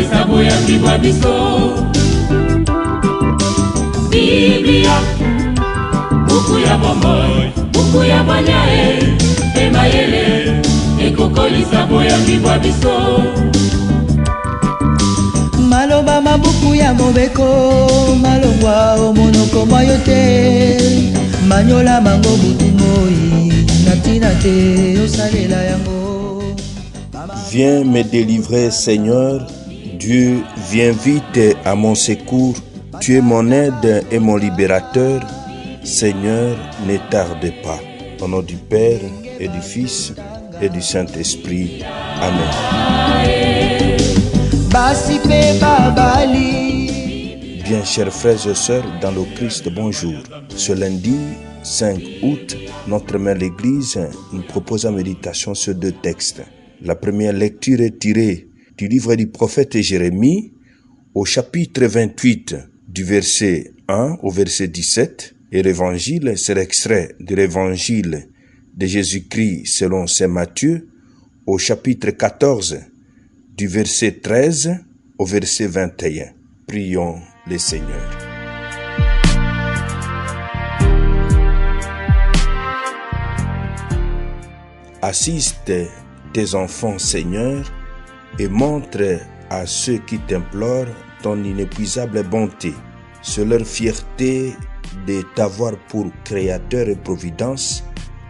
ekokolisa boyambi bwa biso. Biblia, buku ya bomoi, buku ya banyae, emayele, ekokolisa boyambi bwa biso. Maloba mabuku ya mobeko, malongwa omonoko mayote, manyola mango butu moi, natina te osalela yango. Viens me délivrer, Seigneur. Dieu, viens vite à mon secours. Tu es mon aide et mon libérateur. Seigneur, ne tarde pas. Au nom du Père et du Fils et du Saint-Esprit. Amen. Bien, chers frères et sœurs, dans le Christ, bonjour. Ce lundi 5 août, notre mère l'Église nous propose en méditation sur 2 textes. La première lecture est tirée du livre du prophète Jérémie au chapitre 28 du verset 1 au verset 17 et l'évangile, c'est l'extrait de l'évangile de Jésus-Christ selon saint Matthieu au chapitre 14 du verset 13 au verset 21. Prions le Seigneur. Assiste tes enfants, Seigneur, et montre à ceux qui t'implorent ton inépuisable bonté. C'est leur fierté de t'avoir pour créateur et providence.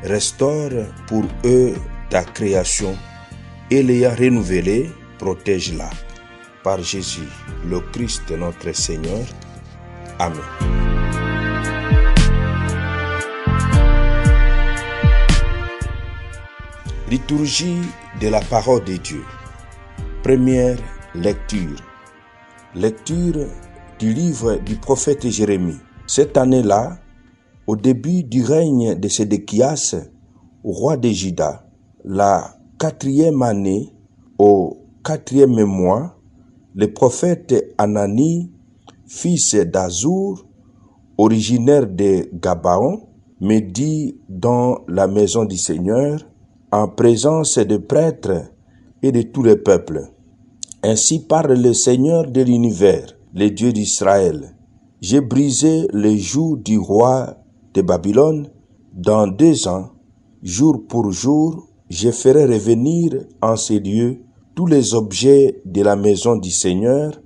Restaure pour eux ta création et l'ayant renouvelée, protège-la. Par Jésus, le Christ notre Seigneur. Amen. Liturgie de la parole de Dieu. Première lecture. Lecture du livre du prophète Jérémie. Cette année-là, au début du règne de Sédéchias, roi de Juda, la 4e année, au 4e mois, le prophète Anani, fils d'Azur, originaire de Gabaon, me dit dans la maison du Seigneur, en présence des prêtres et de tout le peuple. Ainsi parle le Seigneur de l'univers, le Dieu d'Israël. J'ai brisé le joug du roi de Babylone. Dans 2 ans, jour pour jour, je ferai revenir en ces lieux tous les objets de la maison du Seigneur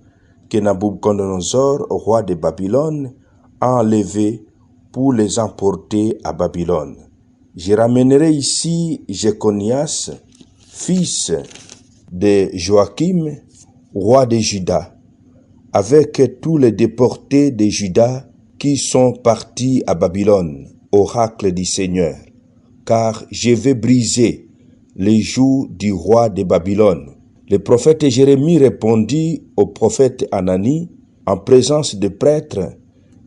que Nabuchodonosor, roi de Babylone, a enlevés pour les emporter à Babylone. Je ramènerai ici Jéconias, fils de Joachim, roi de Juda, avec tous les déportés de Juda qui sont partis à Babylone, oracle du Seigneur, car je vais briser les jougs du roi de Babylone. Le prophète Jérémie répondit au prophète Anani, en présence des prêtres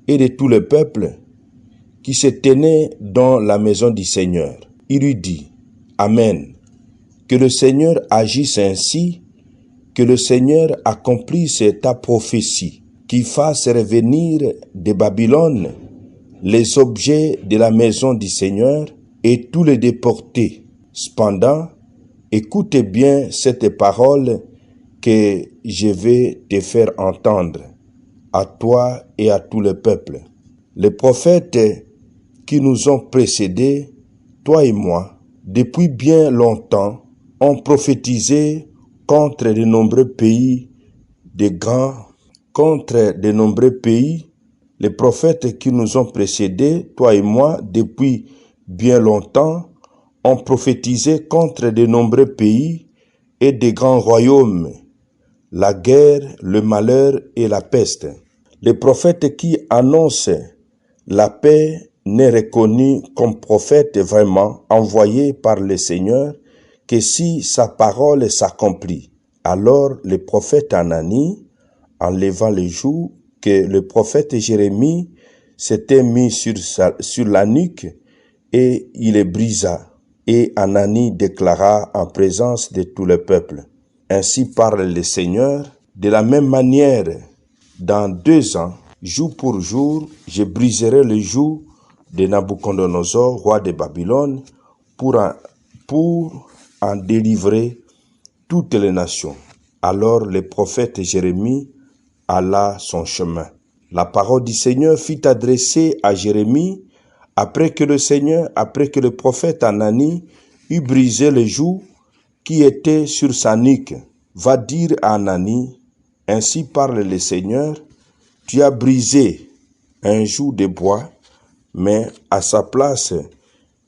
et de tout le peuple, qui se tenait dans la maison du Seigneur. Il lui dit, Amen, que le Seigneur agisse ainsi, que le Seigneur accomplisse ta prophétie, qu'il fasse revenir de Babylone les objets de la maison du Seigneur et tous les déportés. Cependant, écoutez bien cette parole que je vais te faire entendre, à toi et à tout le peuple. Les prophètes qui nous ont précédés, toi et moi, depuis bien longtemps, ont prophétisé contre de nombreux pays, les prophètes qui nous ont précédés, toi et moi, depuis bien longtemps, ont prophétisé contre de nombreux pays et de grands royaumes, la guerre, le malheur et la peste. Les prophètes qui annoncent la paix n'est reconnu comme prophète vraiment envoyé par le Seigneur que si sa parole s'accomplit. Alors le prophète Anani, en levant le joug que le prophète Jérémie s'était mis sur la nuque, et il le brisa. Et Anani déclara en présence de tout le peuple. Ainsi parle le Seigneur, de la même manière, dans 2 ans, jour pour jour, je briserai le joug de Nabuchodonosor, roi de Babylone, pour en délivrer toutes les nations. Alors le prophète Jérémie alla son chemin. La parole du Seigneur fut adressée à Jérémie après que le prophète Anani eut brisé le joug qui était sur sa nuque. Va dire à Anani, ainsi parle le Seigneur, tu as brisé un joug de bois, mais à sa place,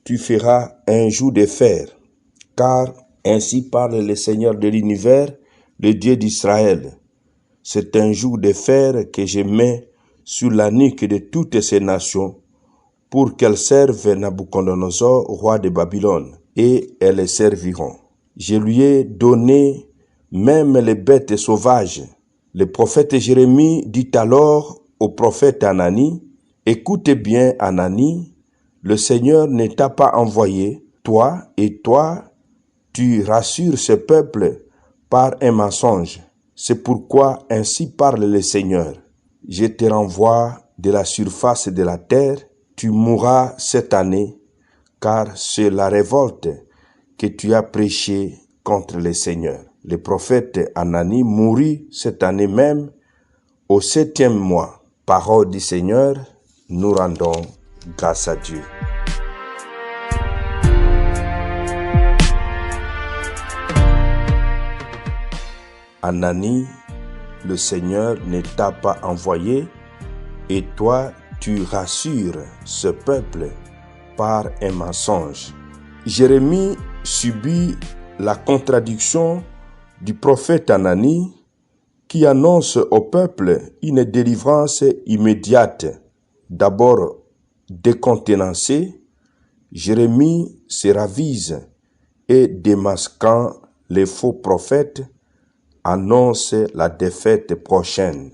tu feras un joug de fer. Car ainsi parle le Seigneur de l'univers, le Dieu d'Israël. C'est un joug de fer que je mets sur la nuque de toutes ces nations pour qu'elles servent Nabuchodonosor, roi de Babylone, et elles les serviront. Je lui ai donné même les bêtes sauvages. Le prophète Jérémie dit alors au prophète Anani, « Écoute bien, Anani, le Seigneur ne t'a pas envoyé, toi, tu rassures ce peuple par un mensonge. C'est pourquoi ainsi parle le Seigneur. Je te renvoie de la surface de la terre, tu mourras cette année, car c'est la révolte que tu as prêchée contre le Seigneur. » Le prophète Anani mourut cette année même, au 7e mois. Parole du Seigneur, nous rendons grâce à Dieu. Anani, le Seigneur ne t'a pas envoyé, et toi, tu rassures ce peuple par un mensonge. Jérémie subit la contradiction du prophète Anani qui annonce au peuple une délivrance immédiate. D'abord décontenancé, Jérémie se ravise et démasquant les faux prophètes, annonce la défaite prochaine.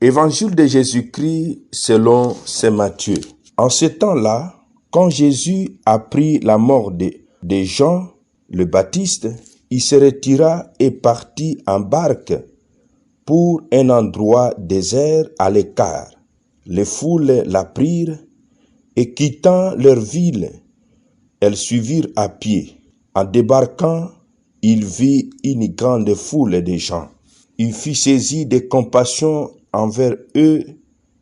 Évangile de Jésus-Christ selon saint Matthieu. En ce temps-là, quand Jésus apprit la mort de Jean le Baptiste, il se retira et partit en barque pour un endroit désert à l'écart. Les foules l'apprirent et quittant leur ville, elles suivirent à pied. En débarquant, il vit une grande foule de gens. Il fut saisi de compassion envers eux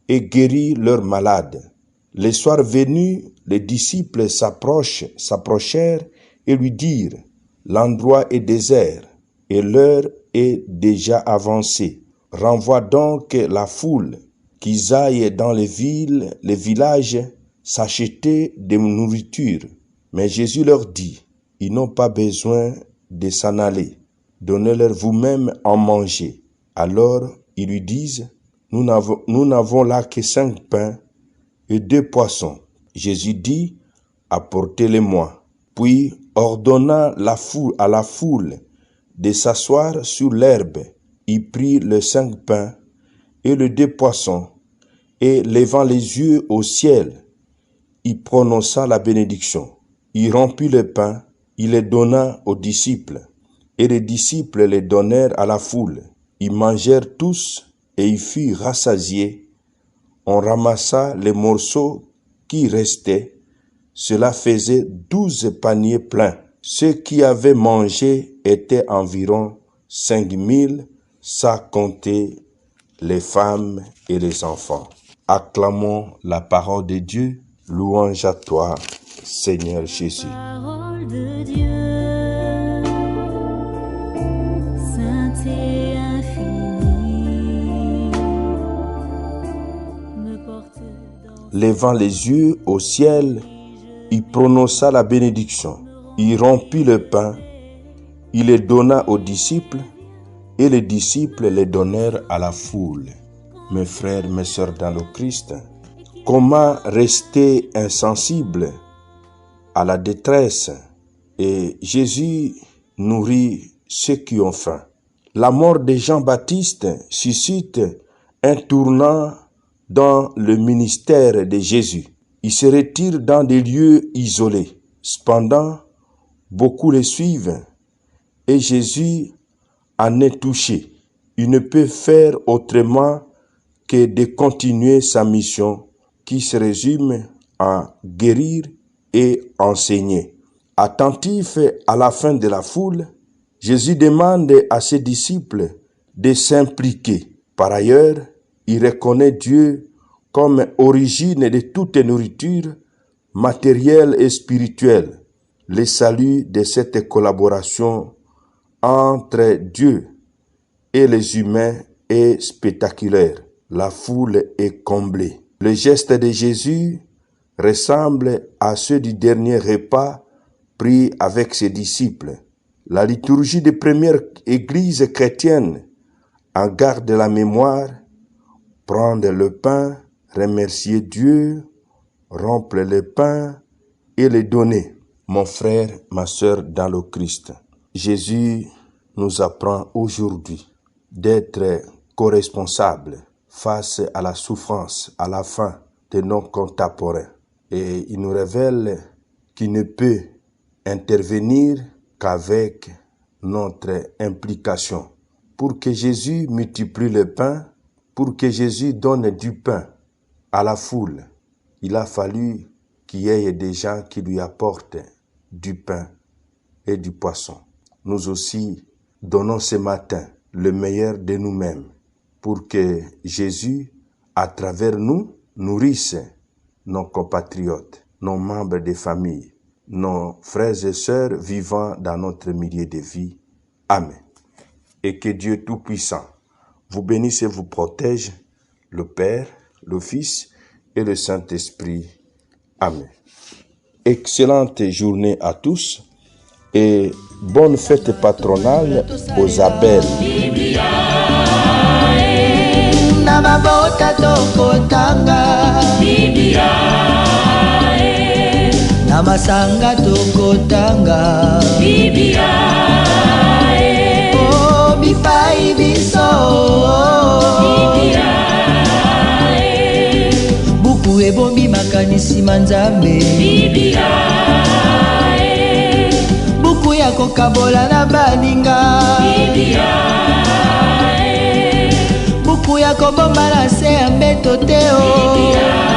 et guérit leurs malades. Le soir venu, les disciples s'approchèrent et lui dirent, « L'endroit est désert et l'heure est déjà avancée. Renvoie donc la foule, qu'ils aillent dans les villes, les villages, s'acheter de nourriture. » Mais Jésus leur dit, « Ils n'ont pas besoin de s'en aller. Donnez-leur vous-même en manger. » Alors ils lui disent, « Nous n'avons là que 5 pains et 2 poissons. » Jésus dit, « Apportez-les-moi. » Puis, ordonnant à la foule de s'asseoir sur l'herbe, il prit les 5 pains et les 2 poissons, et levant les yeux au ciel, il prononça la bénédiction. Il rompit le pain, il les donna aux disciples, et les disciples les donnèrent à la foule. Ils mangèrent tous, et ils furent rassasiés. On ramassa les morceaux qui restaient. Cela faisait 12 paniers pleins. Ceux qui avaient mangé étaient environ 5000, sans compter les femmes et les enfants. Acclamons la parole de Dieu. Louange à toi, Seigneur Jésus. Parole de Dieu, sainte et infinie, me porte dans... Levant les yeux au ciel, il prononça la bénédiction. Il rompit le pain, il le donna aux disciples, et les disciples les donnèrent à la foule. Mes frères, mes sœurs dans le Christ, comment rester insensible à la détresse? Et Jésus nourrit ceux qui ont faim. La mort de Jean-Baptiste suscite un tournant dans le ministère de Jésus. Il se retire dans des lieux isolés. Cependant, beaucoup le suivent et Jésus en est touché. Il ne peut faire autrement que de continuer sa mission qui se résume à guérir et enseigner. Attentif à la fin de la foule, Jésus demande à ses disciples de s'impliquer. Par ailleurs, il reconnaît Dieu comme origine de toute nourriture matérielle et spirituelle. Le salut de cette collaboration entre Dieu et les humains est spectaculaire. La foule est comblée. Le geste de Jésus ressemble à ceux du dernier repas pris avec ses disciples. La liturgie des premières églises chrétiennes en garde la mémoire, prendre le pain, remercier Dieu, rompre le pain et le donner. Mon frère, ma sœur dans le Christ, Jésus nous apprend aujourd'hui d'être co-responsables face à la souffrance, à la faim de nos contemporains. Et il nous révèle qu'il ne peut intervenir qu'avec notre implication. Pour que Jésus multiplie le pain, pour que Jésus donne du pain à la foule, il a fallu qu'il y ait des gens qui lui apportent du pain et du poisson. Nous aussi donnons ce matin le meilleur de nous-mêmes pour que Jésus, à travers nous, nourrisse nos compatriotes, nos membres de famille, nos frères et sœurs vivant dans notre milieu de vie. Amen. Et que Dieu Tout-Puissant vous bénisse et vous protège, le Père, le Fils et le Saint-Esprit. Amen. Excellente journée à tous et bonne fête patronale aux abeilles. Na mabota tokotanga Biblia, na masanga tokotanga Biblia, oh bipai biso Biblia, buku ebombi makanisi manzambe Biblia, buku ya kokabola na baninga Biblia, buku ya kobomba na se ya mbeto te o